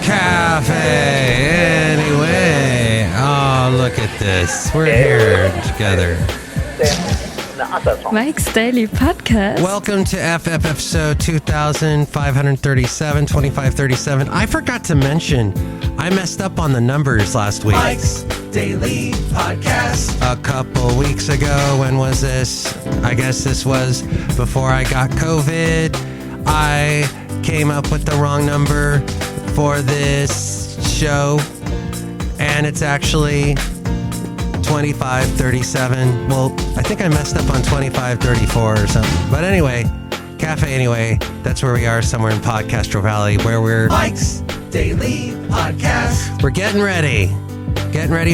Cafe. Anyway, oh, look at this. We're here together. Mike's Daily Podcast. Welcome to FF episode 2537. I forgot to mention, I messed up on the numbers last week. Mike's Daily Podcast. A couple weeks ago, when was this? I guess this was before I got COVID. I came up with the wrong number for this show, and it's actually 2537. Well, I think I messed up on 2534 or something. But anyway, Cafe anyway, that's where we are, somewhere in Podcastro Valley, where we're Mike's Daily Podcast. We're getting ready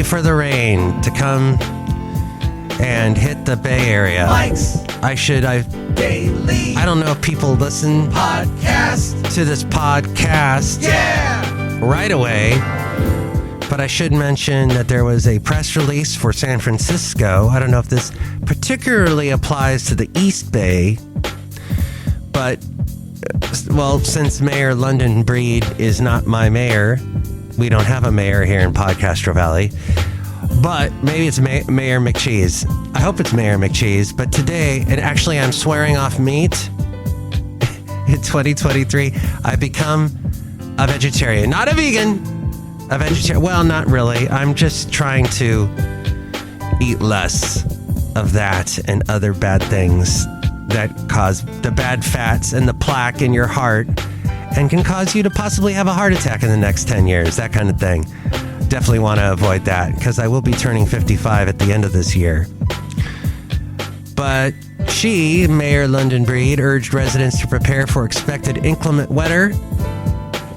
for the rain to come and hit the Bay Area. Mike's Daily. I don't know if people listen Podcast to this podcast right away, but I should mention that there was a press release for San Francisco. I don't know if this particularly applies to the East Bay, but, well, since Mayor London Breed is not my mayor, we don't have a mayor here in Podcastro Valley, but maybe it's Mayor McCheese. I hope it's Mayor McCheese, but today, and actually I'm swearing off meat in 2023, I become a vegetarian, not a vegan. A vegetarian. Well, not really. I'm just trying to eat less of that and other bad things that cause the bad fats and the plaque in your heart and can cause you to possibly have a heart attack in the next 10 years, that kind of thing. Definitely want to avoid that because I will be turning 55 at the end of this year. But Mayor London Breed, urged residents to prepare for expected inclement weather.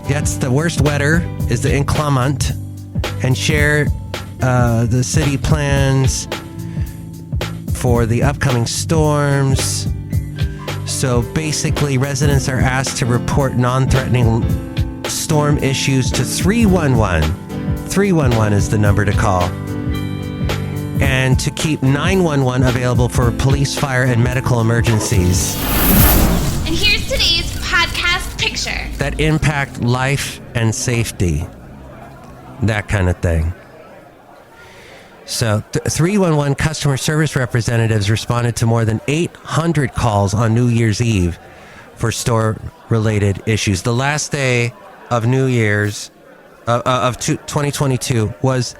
That's the worst weather is the inclement, and share the city plans for the upcoming storms. So basically, residents are asked to report non-threatening storm issues to 311. 311 is the number to call. And to keep 911 available for police, fire, and medical emergencies. And here's today's podcast picture That impact life and safety. That kind of thing. So 311 customer service representatives responded to more than 800 calls on New Year's Eve for store-related issues. The last day of New Year's of 2022 was,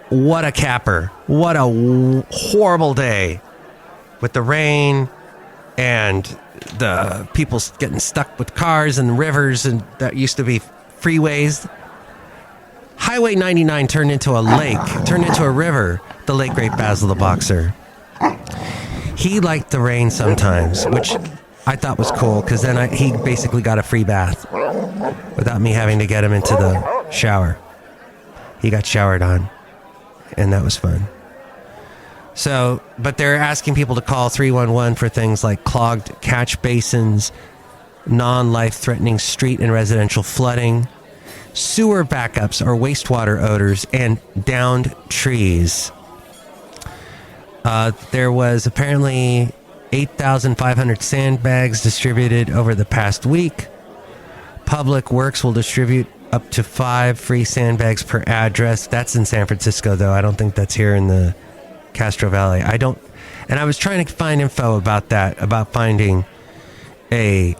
what a capper. What a horrible day with the rain and the people getting stuck with cars and rivers, and that used to be freeways. Highway 99 turned into a lake, turned into a river, the late great Basil the Boxer. He liked the rain sometimes, which I thought was cool, because then he basically got a free bath without me having to get him into the shower. He got showered on, and that was fun. So, but they're asking people to call 311 for things like clogged catch basins, non-life-threatening street and residential flooding, sewer backups or wastewater odors, and downed trees. There was apparently 8,500 sandbags distributed over the past week. Public Works will distribute up to 5 free sandbags per address. That's in San Francisco, though. I don't think that's here in the Castro Valley. And I was trying to find info about that, about finding a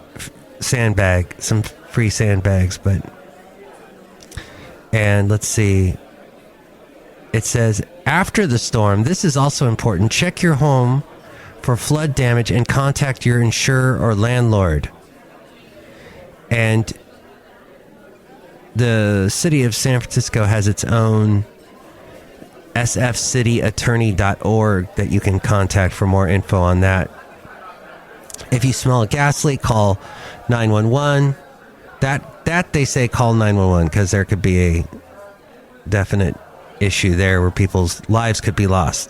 sandbag, some free sandbags, and let's see. It says, after the storm, this is also important, check your home for flood damage and contact your insurer or landlord. And the city of San Francisco has its own sfcityattorney.org that you can contact for more info on that. If you smell a gas leak, call 911. That they say call 911 because there could be a definite issue there where people's lives could be lost.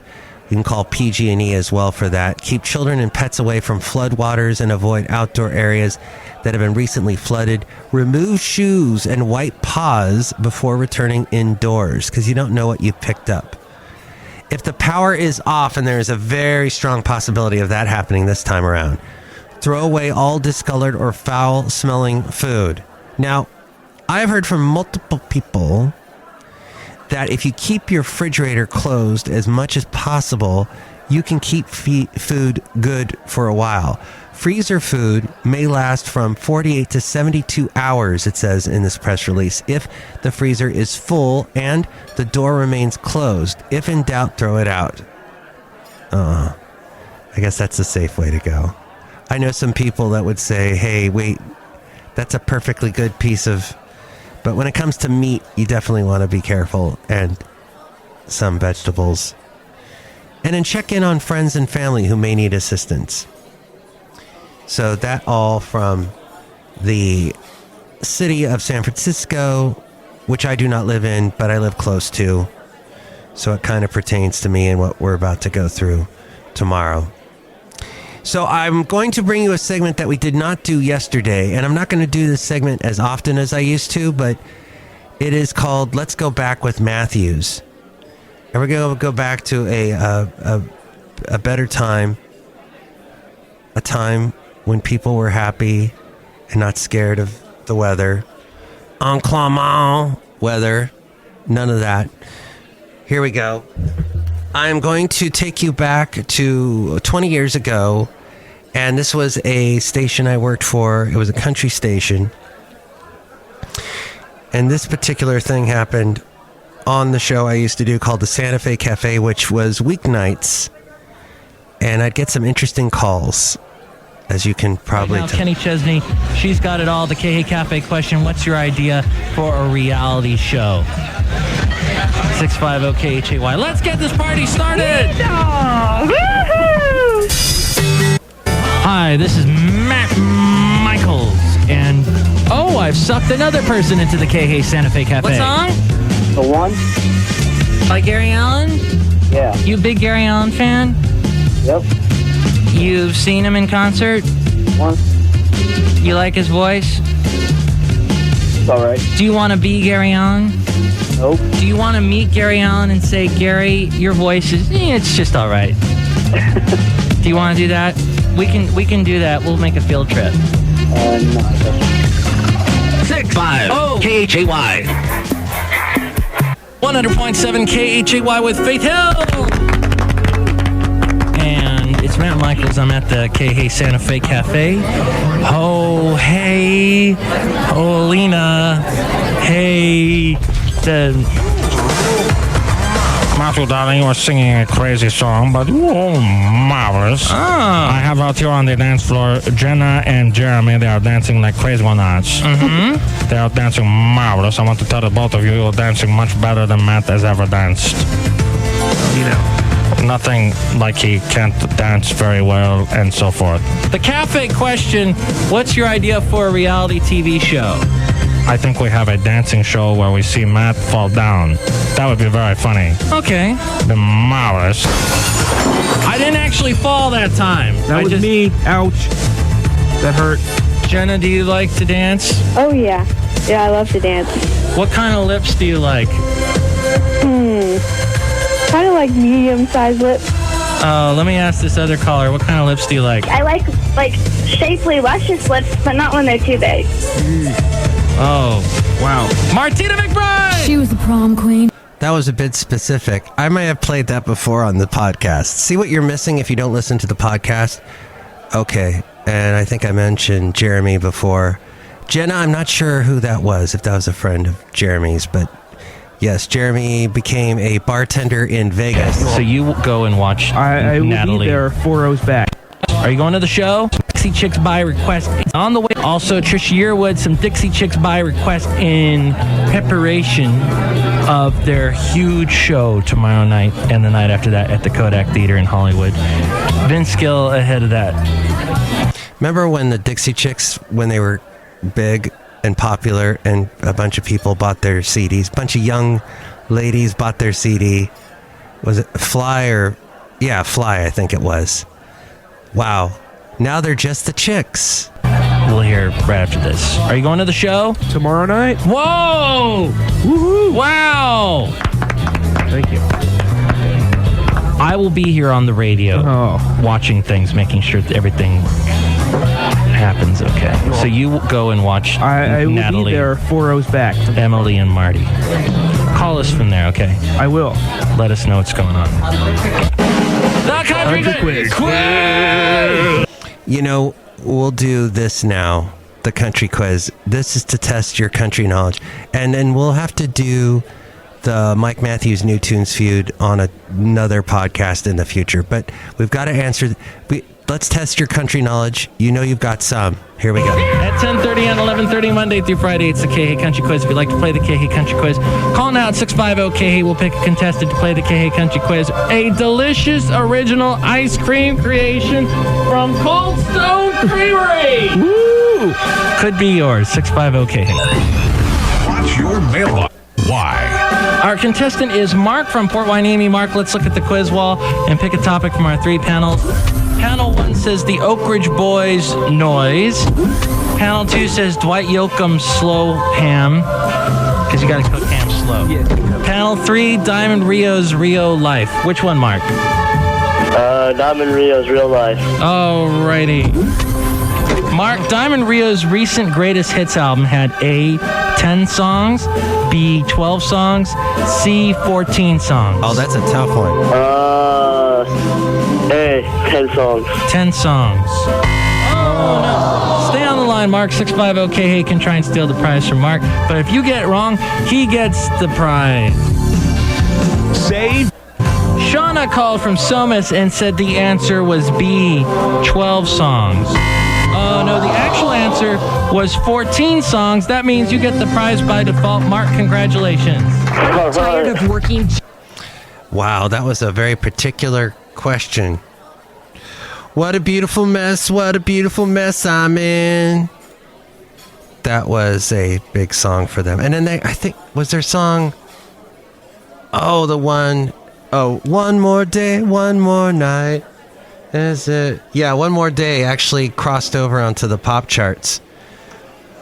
You can call PG&E as well for that. Keep children and pets away from floodwaters and avoid outdoor areas that have been recently flooded. Remove shoes and wipe paws before returning indoors because you don't know what you've picked up. If the power is off, and there is a very strong possibility of that happening this time around, throw away all discolored or foul-smelling food. Now, I've heard from multiple people that if you keep your refrigerator closed as much as possible, you can keep food good for a while. Freezer food may last from 48 to 72 hours, it says in this press release, if the freezer is full and the door remains closed. If in doubt, throw it out. I guess that's the safe way to go. I know some people that would say, hey, wait, that's a perfectly good piece of... But when it comes to meat, you definitely want to be careful, and some vegetables. And then check in on friends and family who may need assistance. So that all from the city of San Francisco, which I do not live in, but I live close to. So it kind of pertains to me and what we're about to go through tomorrow. So I'm going to bring you a segment that we did not do yesterday, and I'm not going to do this segment as often as I used to, but it is called Let's Go Back with Matthews. And we're going to go back to a better time, a time when people were happy and not scared of the weather. Inclement weather, none of that. Here we go. I'm going to take you back to 20 years ago, and this was a station I worked for. It was a country station. And this particular thing happened on the show I used to do called the Santa Fe Cafe, which was weeknights. And I'd get some interesting calls, as you can probably right now, tell. Kenny Chesney, she's got it all. The KH Cafe question, what's your idea for a reality show? 650 KHAY. Let's get this party started! Hi, this is Matt Michaels, and I've sucked another person into the KH Santa Fe Cafe. What song? The one? By Gary Allan? Yeah. You a big Gary Allan fan? Yep. You've seen him in concert? Once. You like his voice? It's alright. Do you want to be Gary Allan? Nope. Do you want to meet Gary Allan and say, Gary, your voice is, it's just all right. Do you want to do that? We can do that. We'll make a field trip. No, I guess. 650 KHAY. 100.7 KHAY with Faith Hill. And it's Matt Michaels. I'm at the KH Santa Fe Cafe. Oh, hey. Oh, Lena. Hey. Matthew, darling, you were singing a crazy song, but marvelous. I have out here on the dance floor Jenna and Jeremy. They are dancing like crazy one-nuts. Mm-hmm. They are dancing marvelous. I want to tell the both of you, you're dancing much better than Matt has ever danced. You know, nothing like he can't dance very well and so forth. The cafe question, what's your idea for a reality TV show? I think we have a dancing show where we see Matt fall down. That would be very funny. Okay. Be marvelous. I didn't actually fall that time. That was me. Ouch. That hurt. Jenna, do you like to dance? Oh, yeah. Yeah, I love to dance. What kind of lips do you like? Kind of like medium-sized lips. Let me ask this other caller. What kind of lips do you like? I like shapely, luscious lips, but not when they're too big. Oh, wow. Martina McBride! She was the prom queen. That was a bit specific. I might have played that before on the podcast. See what you're missing if you don't listen to the podcast? Okay. And I think I mentioned Jeremy before. Jenna, I'm not sure who that was, if that was a friend of Jeremy's, but yes, Jeremy became a bartender in Vegas. So you go and watch I will Natalie. be there 4 rows back. Are you going to the show? Dixie Chicks by request on the way. Also, Trisha Yearwood, some Dixie Chicks by request in preparation of their huge show tomorrow night and the night after that at the Kodak Theater in Hollywood. Vince Gill ahead of that. Remember when the Dixie Chicks, when they were big and popular and a bunch of people bought their CDs? A bunch of young ladies bought their CD. Was it Fly or... Yeah, Fly, I think it was. Wow. Now they're just the Chicks. We'll hear right after this. Are you going to the show? Tomorrow night? Whoa! Woohoo! Wow! Thank you. I will be here on the radio watching things, making sure that everything happens, okay? So you go and watch I will Natalie, be there 4 rows back. Emily, and Marty. Call us from there, okay? I will. Let us know what's going on. The Country Quiz! You know, we'll do this now, the country quiz. This is to test your country knowledge. And then we'll have to do the Mike Matthews New Tunes feud on another podcast in the future. But we've got to answer. Let's test your country knowledge. You know you've got some. Here we go. At 10:30 and 11:30 Monday through Friday, it's the KH Country Quiz. If you'd like to play the KH Country Quiz, call now at 650-KH. We'll pick a contestant to play the KH Country Quiz. A delicious original ice cream creation from Cold Stone Creamery. Woo! Could be yours. 650-KH. Watch your mailbox. Why? Our contestant is Mark from Port Hueneme. Mark, let's look at the quiz wall and pick a topic from our 3 panels. Panel 1 says the Oak Ridge Boys noise. Panel 2 says Dwight Yoakam's slow ham, because you got to cook ham slow. Yes. Panel 3, Diamond Rio's Rio Life. Which one, Mark? Diamond Rio's Real Life. Alrighty. Mark, Diamond Rio's recent greatest hits album had A, 10 songs, B, 12 songs, C, 14 songs. Oh, that's a tough one. A, 10 songs. 10 songs. Oh, no. Stay on the line, Mark. 650-KH can try and steal the prize from Mark. But if you get it wrong, he gets the prize. Save. Shauna called from Somas and said the answer was B, 12 songs. Oh, no, the actual answer was 14 songs. That means you get the prize by default. Mark, congratulations. All right. Of working. Wow, that was a very particular question. What a beautiful mess I'm in. That was a big song for them. And then I think, was their song? Oh, the one, One More Day, One More Night. Is it? Yeah, One More Day actually crossed over onto the pop charts.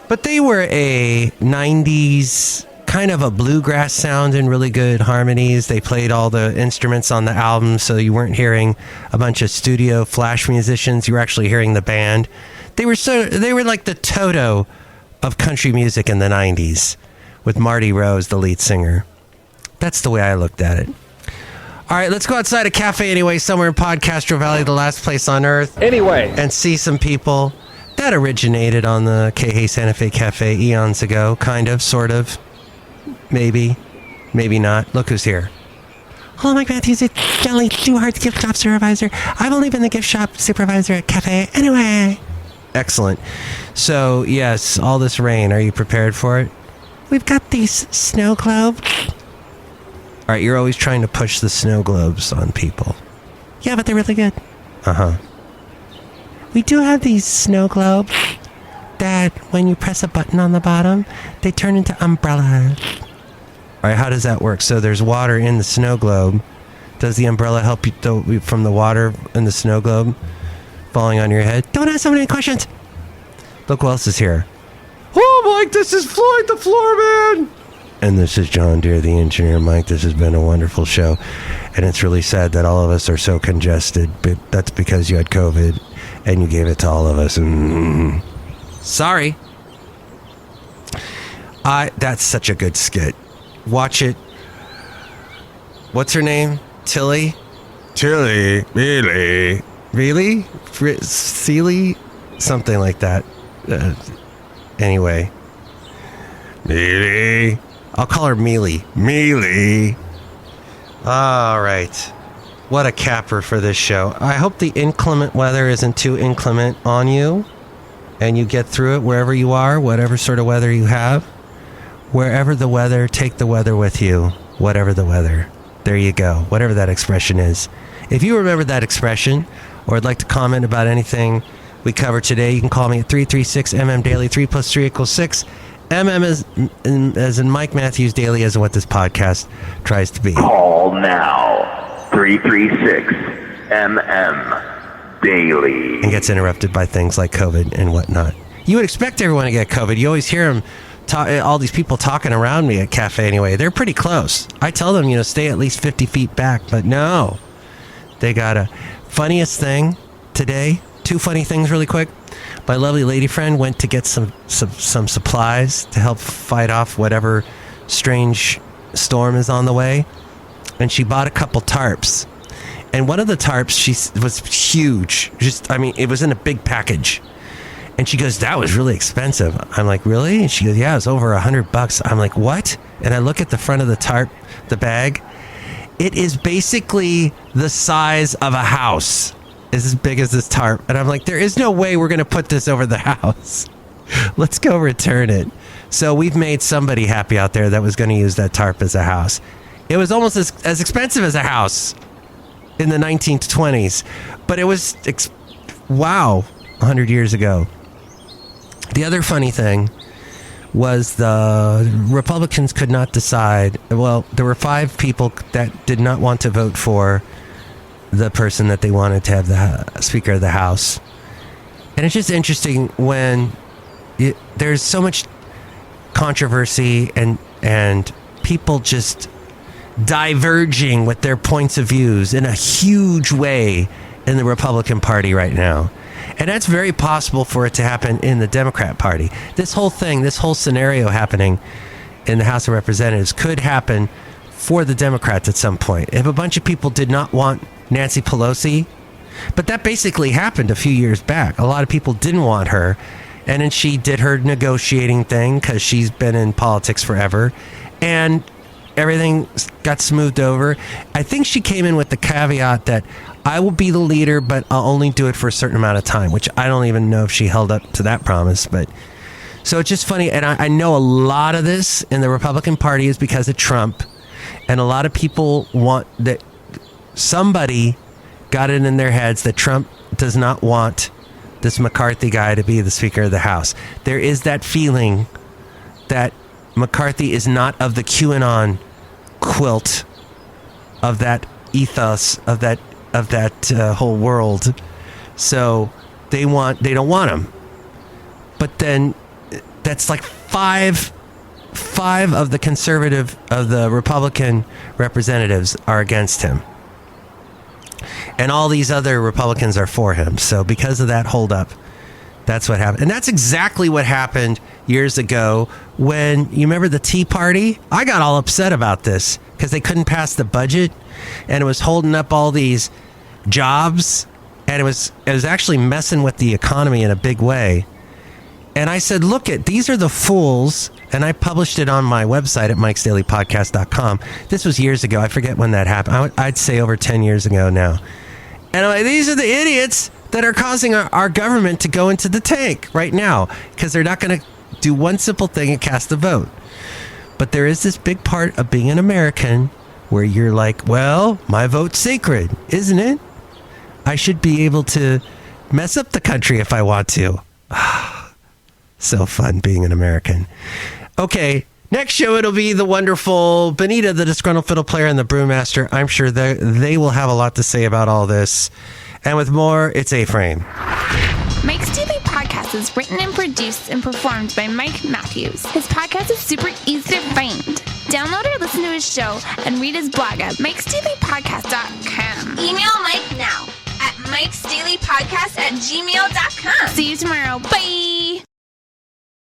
But they were a 90s kind of a bluegrass sound and really good harmonies. They played all the instruments on the album, so you weren't hearing a bunch of studio flash musicians. You were actually hearing the band. They were like the Toto of country music in the 90s, with Marty Rose, the lead singer. That's the way I looked at it. All right, let's go outside a cafe anyway, somewhere in Podcastro Valley, the last place on earth. Anyway. And see some people that originated on the KH Santa Fe Cafe eons ago. Kind of, sort of. Maybe. Maybe not. Look who's here. Hello, Mike Matthews. It's Chely Shoehart, gift shop supervisor. I've only been the gift shop supervisor at Cafe anyway. Excellent. So, yes, all this rain. Are you prepared for it? We've got these snow globes. All right, you're always trying to push the snow globes on people. Yeah, but they're really good. Uh-huh. We do have these snow globes that when you press a button on the bottom, they turn into umbrellas. All right, how does that work? So there's water in the snow globe. Does the umbrella help you from the water in the snow globe falling on your head? Don't ask so many questions. Look who else is here. Oh, Mike, this is Floyd the Floorman. And this is John Deere, the engineer. Mike, this has been a wonderful show. And it's really sad that all of us are so congested. But that's because you had COVID and you gave it to all of us. Sorry. That's such a good skit. Watch it. What's her name? Tilly? Really? Seely? Something like that. Anyway. Mealy. I'll call her Mealy. Mealy. All right. What a capper for this show. I hope the inclement weather isn't too inclement on you, and you get through it wherever you are, whatever sort of weather you have. Wherever the weather, take the weather with you. Whatever the weather. There you go. Whatever that expression is. If you remember that expression, or would like to comment about anything we covered today, you can call me at 336-MM-DAILY. 3 + 3 = 6. MM as in Mike Matthews Daily, as in what this podcast tries to be. Call now. 336-MM Daily. And gets interrupted by things like COVID and whatnot. You would expect everyone to get COVID. You always hear them, all these people talking around me at Cafe anyway. They're pretty close. I tell them, stay at least 50 feet back. But no. They got a funniest thing today. 2 funny things really quick. My lovely lady friend went to get some supplies to help fight off whatever strange storm is on the way. And she bought a couple tarps. And one of the tarps was huge. It was in a big package. And she goes, that was really expensive. I'm like, really? And she goes, yeah, it was over $100. I'm like, what? And I look at the front of the tarp, the bag. It is basically the size of a house. It's as big as this tarp. And I'm like, there is no way we're going to put this over the house. Let's go return it. So we've made somebody happy out there that was going to use that tarp as a house. It was almost as expensive as a house in the 1920s. But it was, 100 years ago. The other funny thing was the Republicans could not decide. Well, there were 5 people that did not want to vote for the person that they wanted to have the Speaker of the House. And it's just interesting when there's so much controversy and people just diverging with their points of views in a huge way in the Republican Party right now. And that's very possible for it to happen in the Democrat Party. This whole scenario happening in the House of Representatives could happen for the Democrats at some point. If a bunch of people did not want Nancy Pelosi, but that basically happened a few years back. A lot of people didn't want her, and then she did her negotiating thing because she's been in politics forever, and everything got smoothed over. I think she came in with the caveat that I will be the leader, but I'll only do it for a certain amount of time, which I don't even know if she held up to that promise. But so it's just funny. And I know a lot of this in the Republican Party is because of Trump. And a lot of people want that somebody got it in their heads that Trump does not want this McCarthy guy to be the Speaker of the House. There is that feeling that McCarthy is not of the QAnon quilt, of that ethos, of that whole world. So they don't want him. But then that's like five of the Republican representatives are against him. And all these other Republicans are for him. So because of that holdup, that's what happened. And that's exactly what happened years ago when, you remember the Tea Party? I got all upset about this because they couldn't pass the budget and it was holding up all these jobs, and it was actually messing with the economy in a big way. And I said, look, these are the fools. And I published it on my website at MikesDailyPodcast.com. This was years ago. I forget when that happened. I'd say over 10 years ago now. And I'm like, these are the idiots that are causing our government to go into the tank right now because they're not going to do one simple thing and cast a vote. But there is this big part of being an American where you're like, well, my vote's sacred, isn't it? I should be able to mess up the country if I want to. So fun being an American. Okay, next show it'll be the wonderful Benita, the Disgruntled Fiddle Player, and the Brewmaster. I'm sure they will have a lot to say about all this. And with more, it's A-Frame. Mike's Daily Podcast is written and produced and performed by Mike Matthews. His podcast is super easy to find. Download or listen to his show and read his blog at MikesDailyPodcast.com. Email Mike now at MikesDailyPodcast@gmail.com. See you tomorrow. Bye!